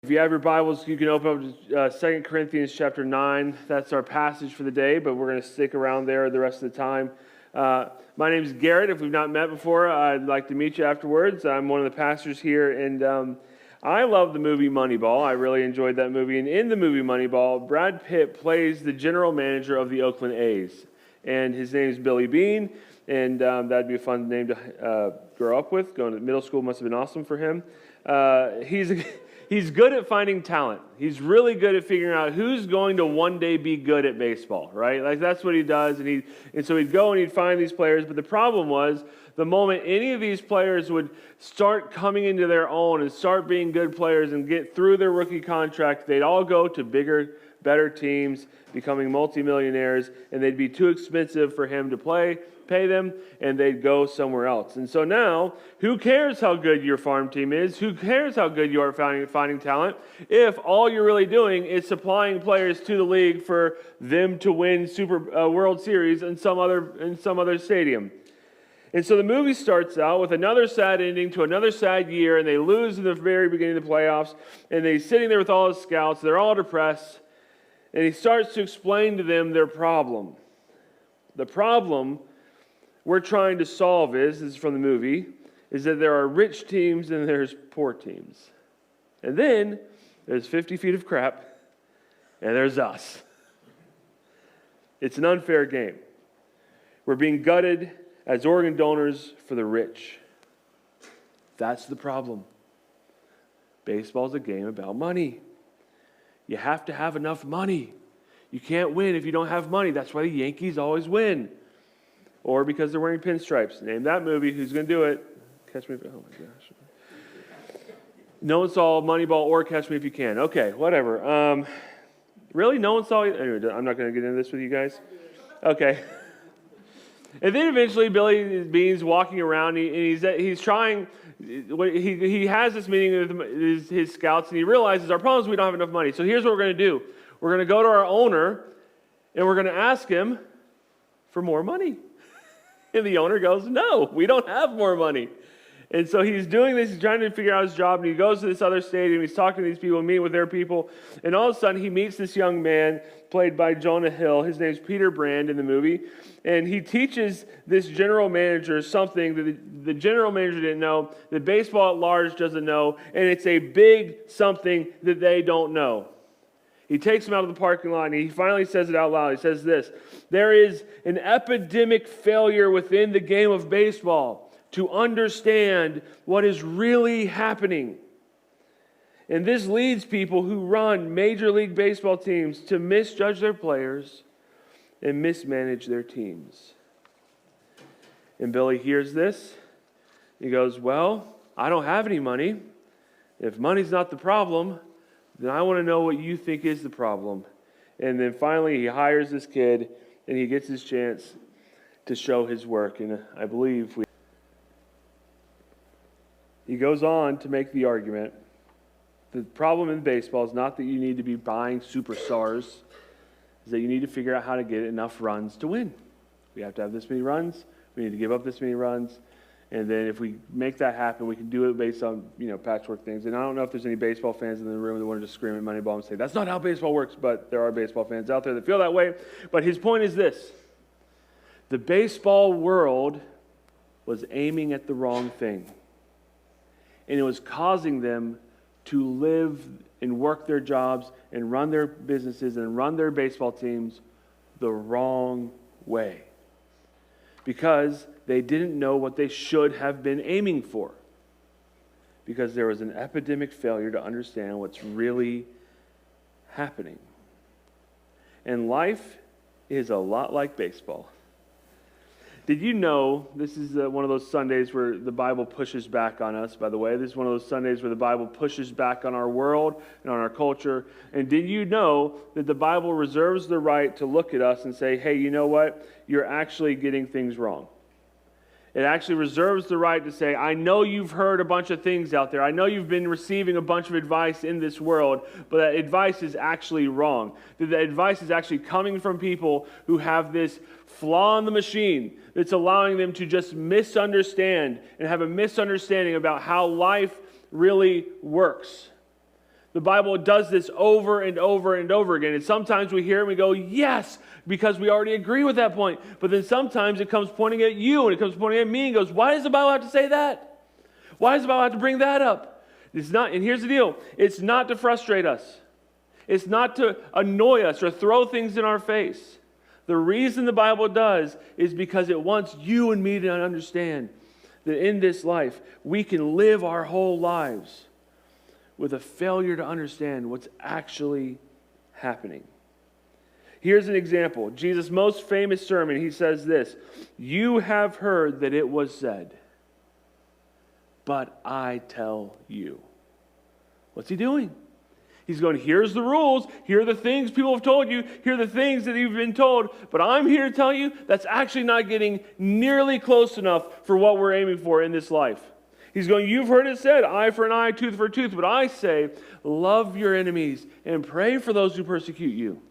If you have your Bibles, you can open up to 2 Corinthians chapter 9. That's our passage for the day, but we're going to stick around there the rest of the time. My name is Garrett. If we've not met before, I'd like to meet you afterwards. I'm one of the pastors here, and I love the movie Moneyball. I really enjoyed that movie. And in the movie Moneyball, Brad Pitt plays the general manager of the Oakland A's. And his name is Billy Beane, and that'd be a fun name to grow up with. Going to middle school must have been awesome for him. He's good at finding talent. He's really good at figuring out who's going to one day be good at baseball, right? Like that's what he does. And so he'd go and he'd find these players. But the problem was the moment any of these players would start coming into their own and start being good players and get through their rookie contract, they'd all go to bigger, better teams, becoming multimillionaires, and they'd be too expensive for him to pay them, and they'd go somewhere else. And so now, who cares how good your farm team is? Who cares how good you are finding talent if all you're really doing is supplying players to the league for them to win World Series in some other stadium? And so the movie starts out with another sad ending to another sad year, and they lose in the very beginning of the playoffs, and they're sitting there with all his scouts. They're all depressed, and he starts to explain to them their problem. The problem we're trying to solve this is from the movie, is that there are rich teams and there's poor teams. And then there's 50 feet of crap, and there's us. It's an unfair game. We're being gutted as organ donors for the rich. That's the problem. Baseball's a game about money. You have to have enough money. You can't win if you don't have money. That's why the Yankees always win. Or because they're wearing pinstripes. Name that movie. Who's going to do it? Catch Me If... Oh, my gosh. No one saw Moneyball or Catch Me If You Can. Okay, whatever. Really? No one saw it? Anyway, I'm not going to get into this with you guys. Okay. And then eventually Billy Beane's walking around and he's trying... He has this meeting with his scouts, and he realizes our problem is we don't have enough money. So here's what we're going to do. We're going to go to our owner, and we're going to ask him for more money. And the owner goes, no, we don't have more money. And so he's doing this, he's trying to figure out his job, and he goes to this other stadium, he's talking to these people, meeting with their people, and all of a sudden he meets this young man played by Jonah Hill. His name's Peter Brand in the movie, and he teaches this general manager something that the general manager didn't know, that baseball at large doesn't know, and it's a big something that they don't know. He takes him out of the parking lot, and he finally says it out loud. He says this: there is an epidemic failure within the game of baseball to understand what is really happening. And this leads people who run Major League Baseball teams to misjudge their players and mismanage their teams. And Billy hears this. He goes, well, I don't have any money. If money's not the problem, then I want to know what you think is the problem. And then finally he hires this kid, and he gets his chance to show his work. And I believe he goes on to make the argument, the problem in baseball is not that you need to be buying superstars, is that you need to figure out how to get enough runs to win. We have to have this many runs, we need to give up this many runs, and then if we make that happen, we can do it based on, patchwork things. And I don't know if there's any baseball fans in the room that want to just scream at Moneyball and say, that's not how baseball works, but there are baseball fans out there that feel that way. But his point is this: the baseball world was aiming at the wrong thing. And it was causing them to live and work their jobs and run their businesses and run their baseball teams the wrong way. Because they didn't know what they should have been aiming for. Because there was an epidemic failure to understand what's really happening. And life is a lot like baseball. Did you know, this is one of those Sundays where the Bible pushes back on us, by the way. This is one of those Sundays where the Bible pushes back on our world and on our culture. And did you know that the Bible reserves the right to look at us and say, hey, you know what? You're actually getting things wrong. It actually reserves the right to say, I know you've heard a bunch of things out there. I know you've been receiving a bunch of advice in this world, but that advice is actually wrong. That advice is actually coming from people who have this flaw in the machine that's allowing them to just misunderstand and have a misunderstanding about how life really works. The Bible does this over and over and over again. And sometimes we hear it and we go, yes, because we already agree with that point. But then sometimes it comes pointing at you and it comes pointing at me and goes, why does the Bible have to say that? Why does the Bible have to bring that up? It's not, and here's the deal. It's not to frustrate us. It's not to annoy us or throw things in our face. The reason the Bible does is because it wants you and me to understand that in this life, we can live our whole lives with a failure to understand what's actually happening. Here's an example. Jesus' most famous sermon, he says this, "You have heard that it was said, but I tell you." What's he doing? He's going, here's the rules, here are the things people have told you, here are the things that you've been told, but I'm here to tell you that's actually not getting nearly close enough for what we're aiming for in this life. He's going, you've heard it said, eye for an eye, tooth for a tooth, but I say, love your enemies and pray for those who persecute you.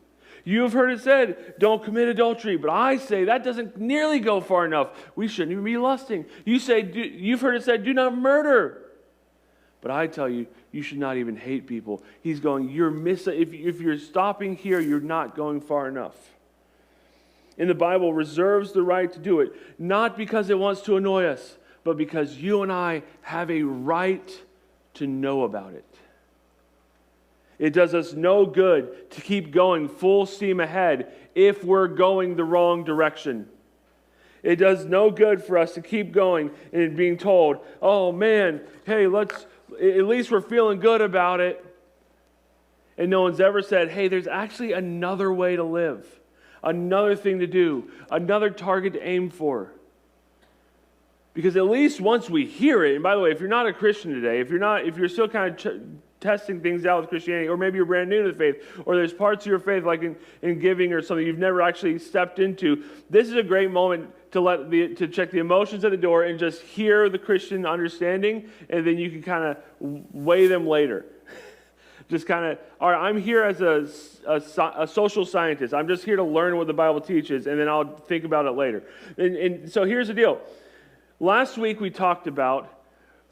You have heard it said, don't commit adultery, but I say that doesn't nearly go far enough. We shouldn't even be lusting. You say, you've heard it said, do not murder. But I tell you, you should not even hate people. He's going, if you're stopping here, you're not going far enough. And the Bible reserves the right to do it, not because it wants to annoy us, but because you and I have a right to know about it. It does us no good to keep going full steam ahead if we're going the wrong direction. It does no good for us to keep going and being told, oh man, hey, at least we're feeling good about it. And no one's ever said, hey, there's actually another way to live, another thing to do, another target to aim for. Because at least once we hear it, and by the way, if you're not a Christian today, if you're still kind of testing things out with Christianity, or maybe you're brand new to the faith, or there's parts of your faith like in giving or something you've never actually stepped into, this is a great moment to check the emotions at the door and just hear the Christian understanding, and then you can kind of weigh them later. Just kind of, all right, I'm here as a social scientist. I'm just here to learn what the Bible teaches, and then I'll think about it later. And so here's the deal. Last week we talked about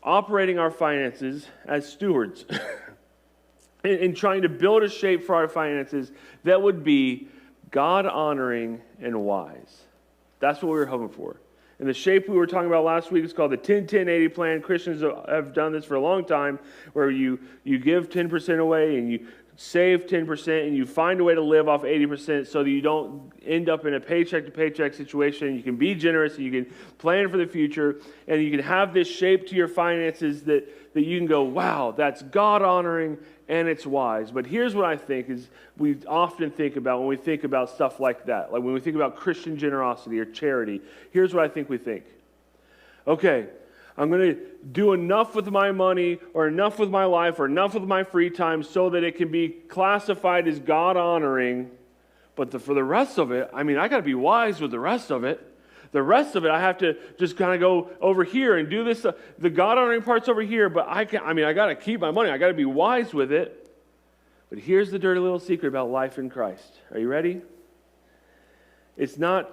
operating our finances as stewards and trying to build a shape for our finances that would be God-honoring and wise. That's what we were hoping for. And the shape we were talking about last week is called the 10-10-80 plan. Christians have done this for a long time, where you give 10% away and you save 10% and you find a way to live off 80% so that you don't end up in a paycheck-to-paycheck situation. You can be generous and you can plan for the future, and you can have this shape to your finances that you can go, wow, that's God-honoring and it's wise. But here's what I think is we often think about when we think about stuff like that, like when we think about Christian generosity or charity. Here's what I think we think. Okay, I'm going to do enough with my money or enough with my life or enough with my free time so that it can be classified as God-honoring. But for the rest of it, I got to be wise with the rest of it. The rest of it, I have to just kind of go over here and do this. The God-honoring part's over here, but I got to keep my money. I got to be wise with it. But here's the dirty little secret about life in Christ. Are you ready? It's not,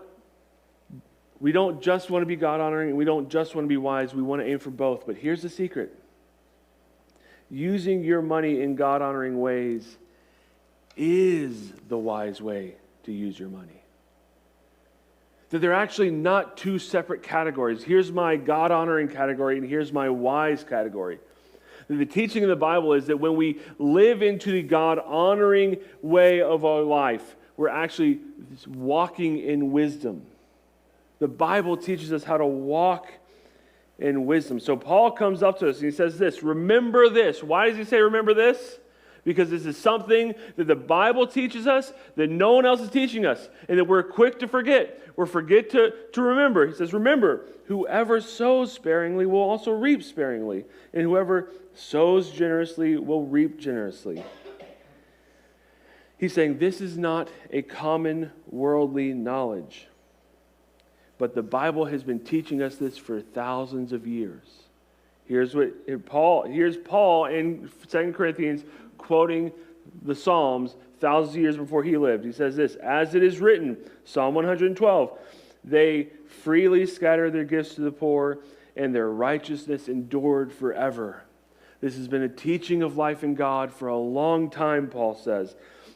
we don't just want to be God-honoring and we don't just want to be wise. We want to aim for both. But here's the secret. Using your money in God-honoring ways is the wise way to use your money. That they're actually not two separate categories. Here's my God-honoring category and here's my wise category. The teaching of the Bible is that when we live into the God-honoring way of our life, we're actually walking in wisdom. The Bible teaches us how to walk in wisdom. So Paul comes up to us and he says this, remember this. Why does he say remember this? Because this is something that the Bible teaches us that no one else is teaching us, and that we're quick to forget. We're forget to remember. He says, remember, whoever sows sparingly will also reap sparingly, and whoever sows generously will reap generously. He's saying this is not a common worldly knowledge, but the Bible has been teaching us this for thousands of years. Here's Paul in 2 Corinthians quoting the Psalms thousands of years before he lived. He says this, as it is written, Psalm 112, they freely scatter their gifts to the poor, and their righteousness endured forever. This has been a teaching of life in God for a long time, Paul says.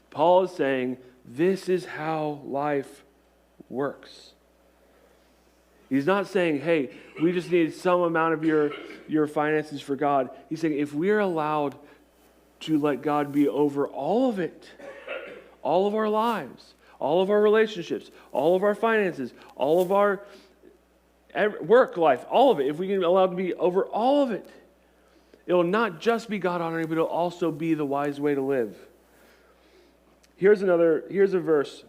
Paul is saying, this is how life works. He's not saying, hey, we just need some amount of your finances for God. He's saying, if we're allowed to let God be over all of it, all of our lives, all of our relationships, all of our finances, all of our work life, all of it, if we can allow it to be over all of it, it will not just be God honoring, but it will also be the wise way to live. Here's a verse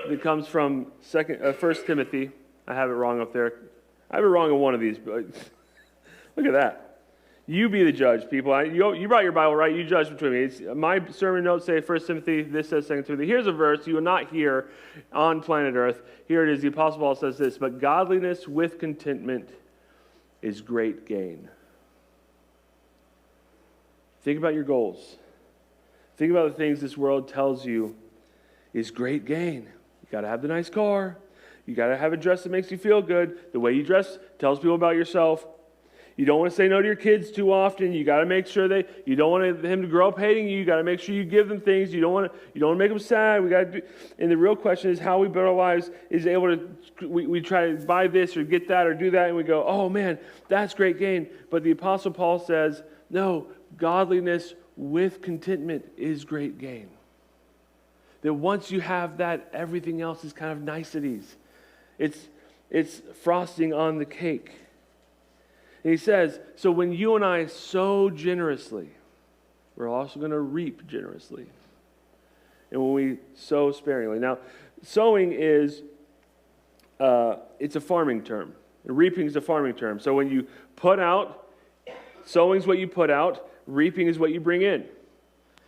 that comes from 1 Timothy. I have it wrong up there. I have it wrong on one of these, but look at that. You be the judge, people. You brought your Bible, right? You judge between me. My sermon notes say 1 Timothy, this says 2 Timothy. Here's a verse you will not hear on planet Earth. Here it is. The Apostle Paul says this, but godliness with contentment is great gain. Think about your goals. Think about the things this world tells you is great gain. You got to have the nice car. You got to have a dress that makes you feel good. The way you dress tells people about yourself. You don't want to say no to your kids too often. You got to make sure you don't want him to grow up hating you. You got to make sure you give them things. You don't want to make them sad. And the real question is how we build our lives is able to, we try to buy this or get that or do that, and we go, oh man, that's great gain. But the Apostle Paul says, no, godliness with contentment is great gain. That once you have that, everything else is kind of niceties. It's frosting on the cake. And he says, so when you and I sow generously, we're also going to reap generously. And when we sow sparingly. Now, sowing is, it's a farming term. And reaping is a farming term. So when you put out, sowing is what you put out, reaping is what you bring in.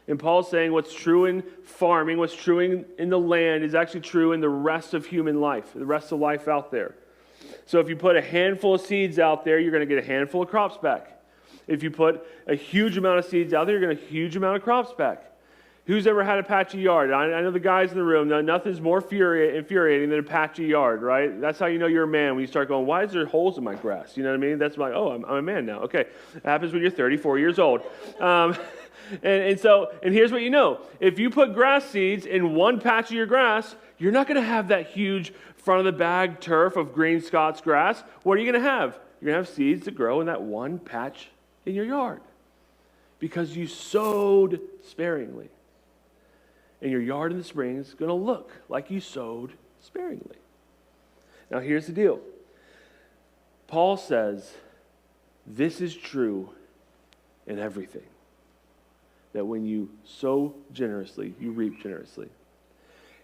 And Paul's saying what's true in farming, what's true in the land is actually true in the rest of human life, the rest of life out there. So if you put a handful of seeds out there, you're going to get a handful of crops back. If you put a huge amount of seeds out there, you're going to get a huge amount of crops back. Who's ever had a patchy yard? I know the guys in the room, nothing's more infuriating than a patchy yard, right? That's how you know you're a man, when you start going, why is there holes in my grass? You know what I mean? That's like, oh, I'm a man now. Okay, it happens when you're 34 years old. And here's what you know. If you put grass seeds in one patch of your grass, you're not going to have that huge front of the bag turf of green Scots grass. What are you going to have? You're going to have seeds that grow in that one patch in your yard because you sowed sparingly. And your yard in the spring is going to look like you sowed sparingly. Now here's the deal. Paul says this is true in everything. That when you sow generously, you reap generously.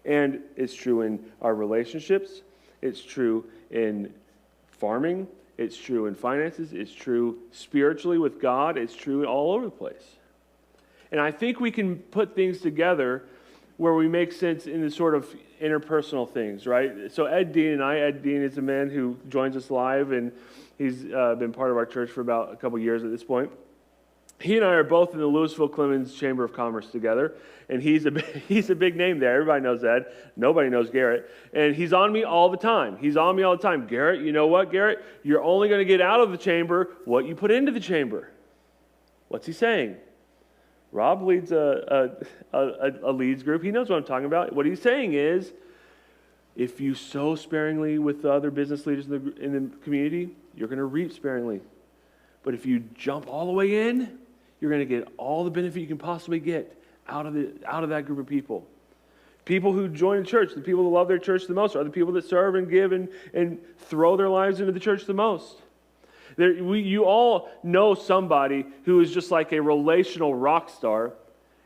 And it's true in our relationships. It's true in farming. It's true in finances. It's true spiritually with God. It's true all over the place. And I think we can put things together where we make sense in the sort of interpersonal things, right? So Ed Dean is a man who joins us live, and he's been part of our church for about a couple years at this point. He and I are both in the Louisville Clemens Chamber of Commerce together, and he's a big name there. Everybody knows Ed. Nobody knows Garrett. And he's on me all the time. Garrett, you know what, Garrett? You're only going to get out of the chamber what you put into the chamber. What's he saying? Rob leads a leads group. He knows what I'm talking about. What he's saying is, if you sow sparingly with the other business leaders in the community, you're going to reap sparingly. But if you jump all the way in, you're going to get all the benefit you can possibly get out of that group of people. People who join the church, the people who love their church the most, are the people that serve and give and throw their lives into the church the most. You all know somebody who is just like a relational rock star,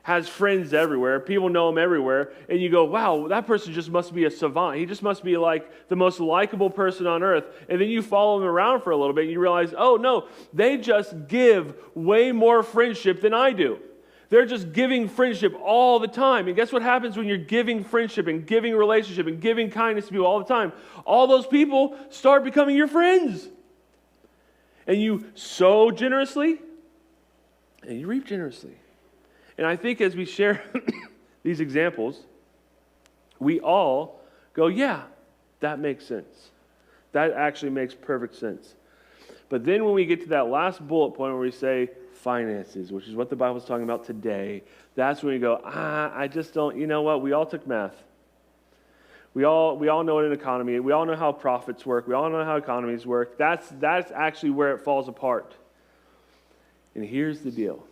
has friends everywhere, people know him everywhere, and you go, wow, that person just must be a savant. He just must be like the most likable person on earth. And then you follow him around for a little bit, and you realize, oh no, they just give way more friendship than I do. They're just giving friendship all the time. And guess what happens when you're giving friendship and giving relationship and giving kindness to people all the time? All those people start becoming your friends. And you sow generously, and you reap generously. And I think as we share these examples, we all go, yeah, that makes sense. That actually makes perfect sense. But then when we get to that last bullet point where we say finances, which is what the Bible's talking about today, that's when we go, I just don't, you know what? We all took math. We all know what an economy is. We all know how profits work. We all know how economies work. That's actually where it falls apart. And here's the deal.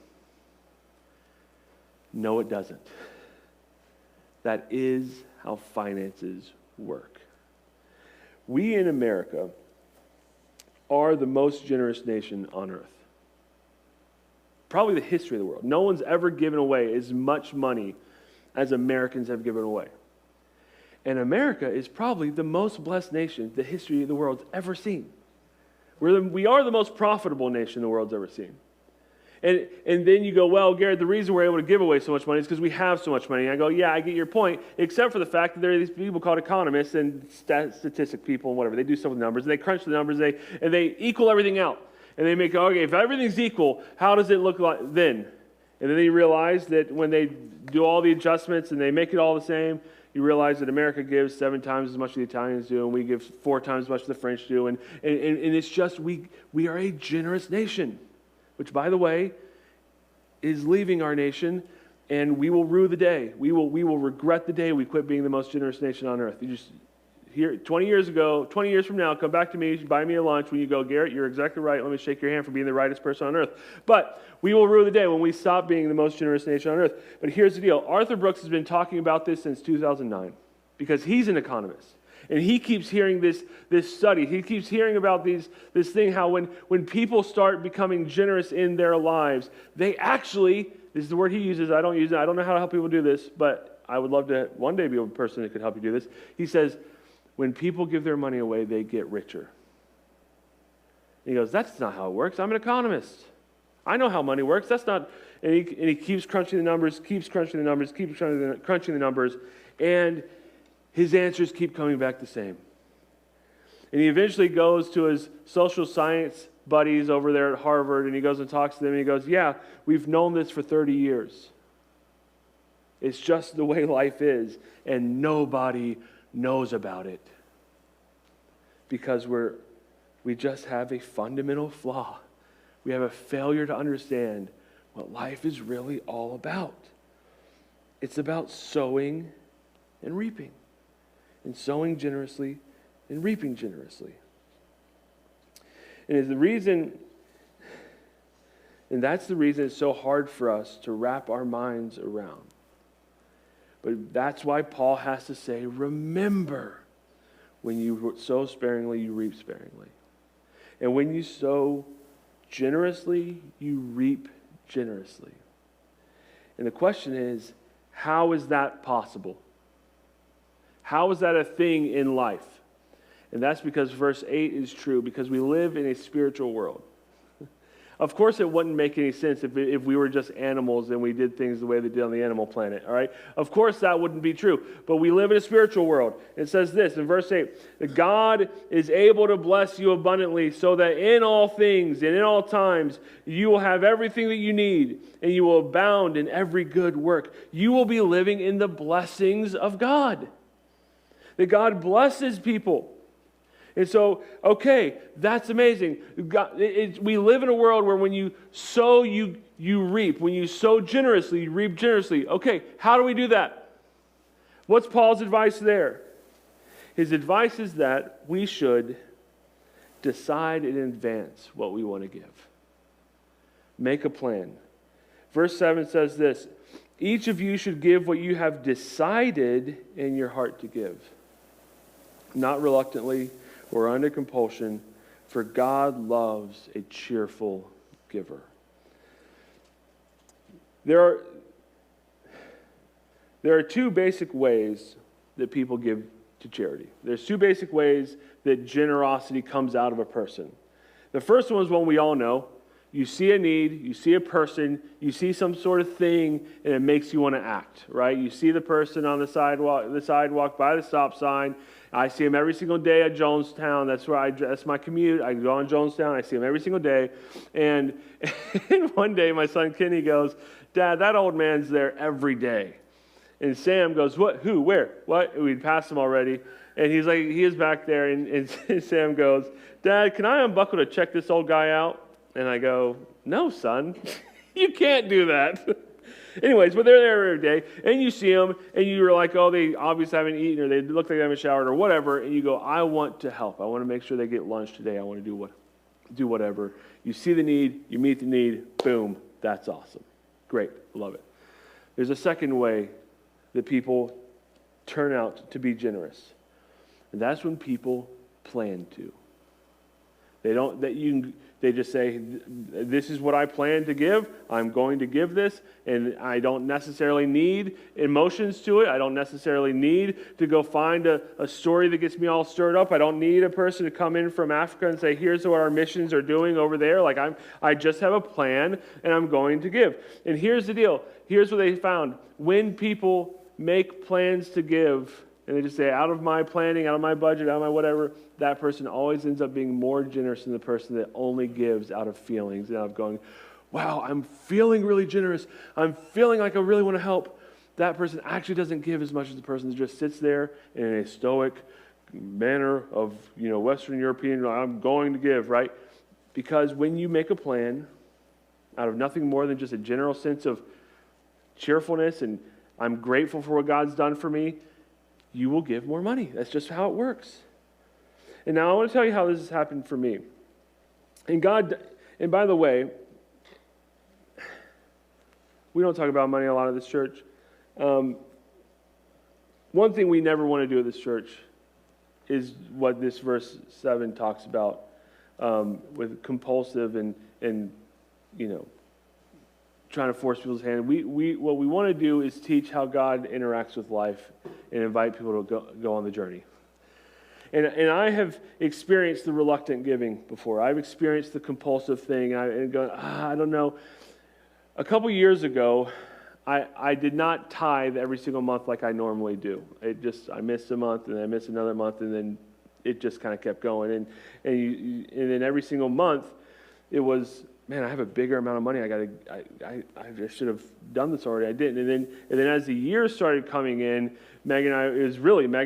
No, it doesn't. That is how finances work. We in America are the most generous nation on earth. Probably the history of the world. No one's ever given away as much money as Americans have given away. And America is probably the most blessed nation the history of the world's ever seen. We are the most profitable nation the world's ever seen. And then you go, well, Garrett, the reason we're able to give away so much money is because we have so much money. And I go, yeah, I get your point, except for the fact that there are these people called economists and statistic people and whatever. They do stuff with numbers, and they crunch the numbers, and they equal everything out. And they make, okay, if everything's equal, how does it look like then? And then they realize that when they do all the adjustments and they make it all the same, you realize that America gives 7 times as much as the Italians do, and we give 4 times as much as the French do. And it's just, we are a generous nation, which, by the way, is leaving our nation, and we will rue the day. We will regret the day we quit being the most generous nation on earth. You just here 20 years from now, come back to me, buy me a lunch when you go, Garrett, you're exactly right. Let me shake your hand for being the rightest person on earth. But we will rue the day when we stop being the most generous nation on earth. But here's the deal. Arthur Brooks has been talking about this since 2009 because he's an economist. And he keeps hearing this study. He keeps hearing about this thing, how when people start becoming generous in their lives, they actually, this is the word he uses, I don't use it, I don't know how to help people do this, but I would love to one day be a person that could help you do this. He says, when people give their money away, they get richer. And he goes, that's not how it works. I'm an economist. I know how money works. That's not, and he keeps crunching the numbers, and his answers keep coming back the same. And he eventually goes to his social science buddies over there at Harvard, and he goes and talks to them, and he goes, yeah, we've known this for 30 years. It's just the way life is, and nobody knows about it because we just have a fundamental flaw. We have a failure to understand what life is really all about. It's about sowing and reaping, and sowing generously and reaping generously. And that's the reason it's so hard for us to wrap our minds around. But that's why Paul has to say, remember, when you sow sparingly, you reap sparingly. And when you sow generously, you reap generously. And the question is, how is that possible? How is that a thing in life? And that's because verse 8 is true, because we live in a spiritual world. Of course, it wouldn't make any sense if we were just animals and we did things the way they did on the animal planet, all right? Of course, that wouldn't be true. But we live in a spiritual world. It says this in verse 8, that God is able to bless you abundantly so that in all things and in all times you will have everything that you need and you will abound in every good work. You will be living in the blessings of God. That God blesses people. And so, okay, that's amazing. We live in a world where when you sow, you reap. When you sow generously, you reap generously. Okay, how do we do that? What's Paul's advice there? His advice is that we should decide in advance what we want to give. Make a plan. Verse 7 says this, each of you should give what you have decided in your heart to give, not reluctantly or under compulsion, for God loves a cheerful giver. There are 2 basic ways that people give to charity. There's 2 basic ways that generosity comes out of a person. The first one is one we all know. You see a need, you see a person, you see some sort of thing, and it makes you want to act, right? You see the person on the sidewalk by the stop sign. I see him every single day at Jonestown. That's my commute. I go on Jonestown. I see him every single day. And one day my son Kenny goes, Dad, that old man's there every day. And Sam goes, what? Who? Where? What? We'd passed him already. And he's like, he is back there, and Sam goes, Dad, can I unbuckle to check this old guy out? And I go, no, son, you can't do that. Anyways, but they're there every day, and you see them, and you're like, oh, they obviously haven't eaten, or they look like they haven't showered, or whatever, and you go, I want to help. I want to make sure they get lunch today. I want to do whatever. You see the need, you meet the need, boom, that's awesome. Great, love it. There's a second way that people turn out to be generous, and that's when people plan to. They just say, this is what I plan to give. I'm going to give this, and I don't necessarily need emotions to it. I don't necessarily need to go find a story that gets me all stirred up. I don't need a person to come in from Africa and say, here's what our missions are doing over there. Like I just have a plan, and I'm going to give. And here's the deal. Here's what they found. When people make plans to give, and they just say, out of my planning, out of my budget, out of my whatever, that person always ends up being more generous than the person that only gives out of feelings and out of going, wow, I'm feeling really generous. I'm feeling like I really want to help. That person actually doesn't give as much as the person that just sits there in a stoic manner of, Western European, I'm going to give, right? Because when you make a plan out of nothing more than just a general sense of cheerfulness and I'm grateful for what God's done for me, you will give more money. That's just how it works. And now I want to tell you how this has happened for me. And by the way, we don't talk about money a lot at this church. One thing we never want to do at this church is what this verse 7 talks about with compulsive and trying to force people's hand. What we want to do is teach how God interacts with life and invite people to go on the journey. And I have experienced the reluctant giving before. I've experienced the compulsive thing. I don't know. A couple years ago, I did not tithe every single month like I normally do. I missed a month, and then I missed another month, and then it just kind of kept going. And then every single month, it was, man, I have a bigger amount of money. I should have done this already. I didn't. And then as the years started coming in, Megan and I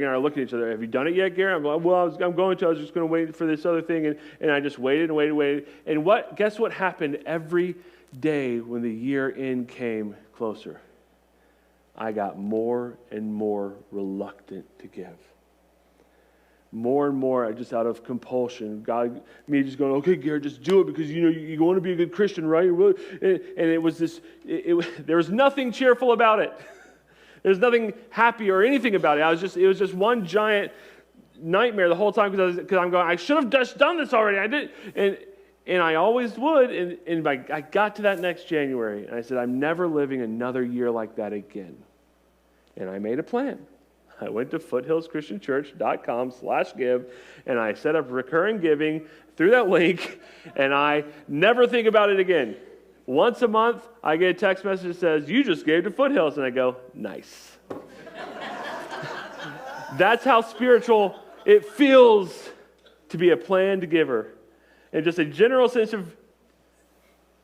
are looking at each other. Have you done it yet, Gary? I'm like, well, I'm going to. I was just going to wait for this other thing. And I just waited and waited and waited. And guess what happened every day when the year end came closer? I got more and more reluctant to give. More and more, just out of compulsion, me just going, okay, Gary, just do it because you want to be a good Christian, right? And it was this. There was nothing cheerful about it. There's nothing happy or anything about it. It was just one giant nightmare the whole time because I'm going, I should have just done this already. I did, and I always would. And I got to that next January, and I said, I'm never living another year like that again. And I made a plan. I went to foothillschristianchurch.com/give, and I set up recurring giving through that link, and I never think about it again. Once a month, I get a text message that says, you just gave to Foothills, and I go, nice. That's how spiritual it feels to be a planned giver. And just a general sense of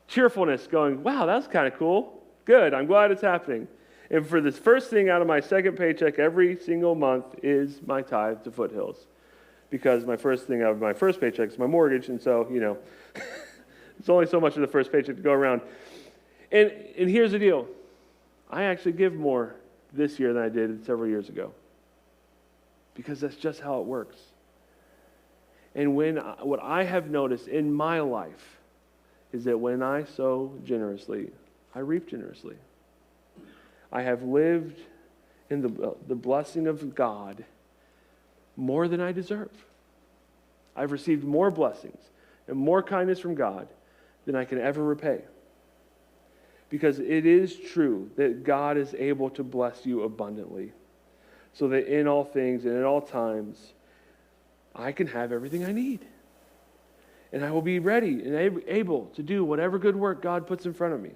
cheerfulness going, wow, that's kind of cool. Good, I'm glad it's happening. And for this first thing out of my second paycheck every single month is my tithe to Foothills. Because my first thing out of my first paycheck is my mortgage, and so, it's only so much of the first paycheck to go around. And here's the deal. I actually give more this year than I did several years ago. Because that's just how it works. And what I have noticed in my life is that when I sow generously, I reap generously. I have lived in the blessing of God more than I deserve. I've received more blessings and more kindness from God than I can ever repay. Because it is true that God is able to bless you abundantly, so that in all things and at all times, I can have everything I need. And I will be ready and able to do whatever good work God puts in front of me.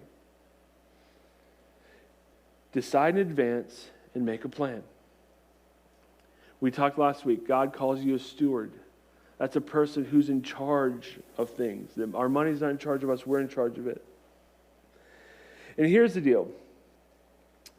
Decide in advance and make a plan. We talked last week, God calls you a steward. That's a person who's in charge of things. Our money's not in charge of us, we're in charge of it. And here's the deal.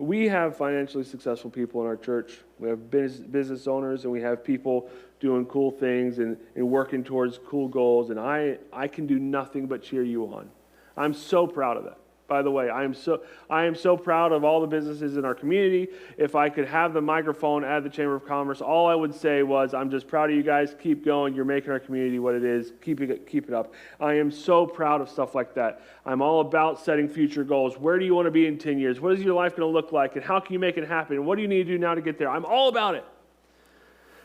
We have financially successful people in our church. We have business owners, and we have people doing cool things and working towards cool goals, and I can do nothing but cheer you on. I'm so proud of that. By the way, I am so proud of all the businesses in our community. If I could have the microphone at the Chamber of Commerce, all I would say was, I'm just proud of you guys. Keep going. You're making our community what it is. Keep it up. I am so proud of stuff like that. I'm all about setting future goals. Where do you want to be in 10 years? What is your life going to look like? And how can you make it happen? And what do you need to do now to get there? I'm all about it.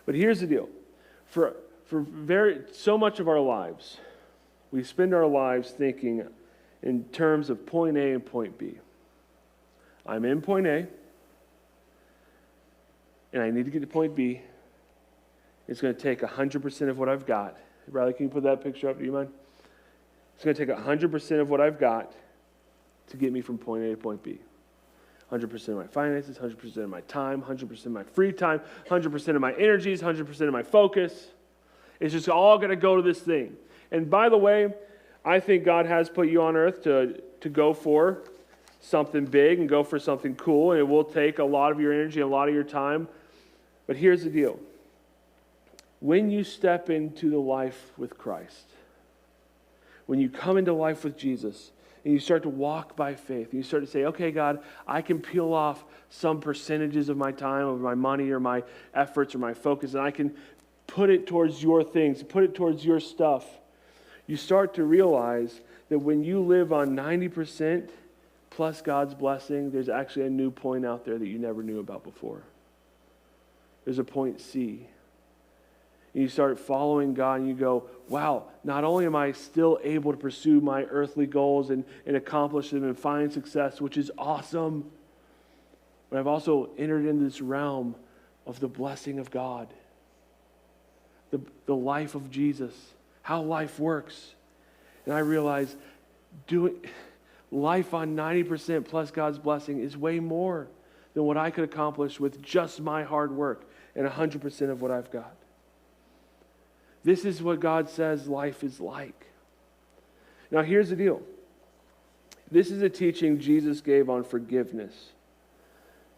But here's the deal. For so much of our lives, we spend our lives thinking in terms of point A and point B. I'm in point A, and I need to get to point B. It's going to take 100% of what I've got. Riley, can you put that picture up? Do you mind? It's going to take 100% of what I've got to get me from point A to point B. 100% of my finances, 100% of my time, 100% of my free time, 100% of my energies, 100% of my focus. It's just all going to go to this thing. And by the way, I think God has put you on earth to go for something big and go for something cool, and it will take a lot of your energy, a lot of your time. But here's the deal. When you step into the life with Christ, when you come into life with Jesus, and you start to walk by faith, and you start to say, okay, God, I can peel off some percentages of my time, of my money, or my efforts, or my focus, and I can put it towards your things, put it towards your stuff. You start to realize that when you live on 90% plus God's blessing, there's actually a new point out there that you never knew about before. There's a point C. And you start following God and you go, wow, not only am I still able to pursue my earthly goals and accomplish them and find success, which is awesome, but I've also entered into this realm of the blessing of God, the life of Jesus, how life works. And I realize doing life on 90% plus God's blessing is way more than what I could accomplish with just my hard work and 100% of what I've got. This is what God says life is like. Now here's the deal. This is a teaching Jesus gave on forgiveness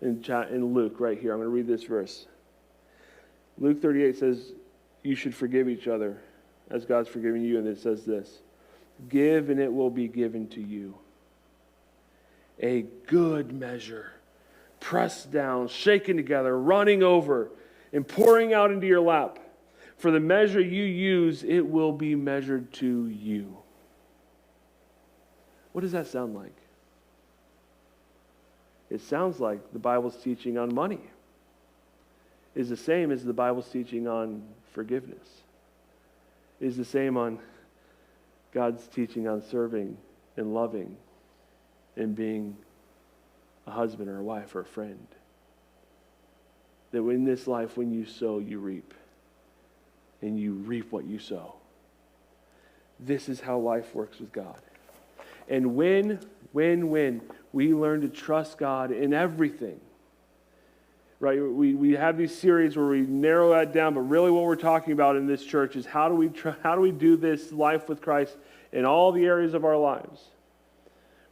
in Luke right here. I'm going to read this verse. Luke 38 says, you should forgive each other as God's forgiven you. And it says this, give and it will be given to you. A good measure, pressed down, shaken together, running over, and pouring out into your lap. For the measure you use, it will be measured to you. What does that sound like? It sounds like the Bible's teaching on money is the same as the Bible's teaching on forgiveness. Is the same on God's teaching on serving and loving and being a husband or a wife or a friend. That in this life, when you sow, you reap. And you reap what you sow. This is how life works with God. And when we learn to trust God in everything, right? We have these series where we narrow that down, but really what we're talking about in this church is how do we do this life with Christ in all the areas of our lives?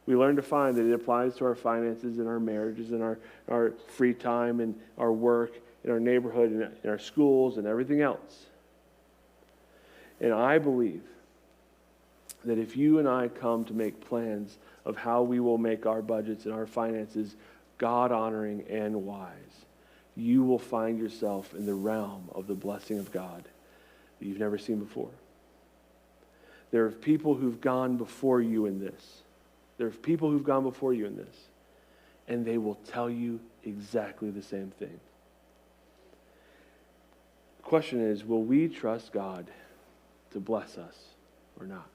We learn to find that it applies to our finances and our marriages and our free time and our work and our neighborhood and in our schools and everything else. And I believe that if you and I come to make plans of how we will make our budgets and our finances God-honoring and wise, you will find yourself in the realm of the blessing of God that you've never seen before. There are people who've gone before you in this. There are people who've gone before you in this, and they will tell you exactly the same thing. The question is, will we trust God to bless us or not?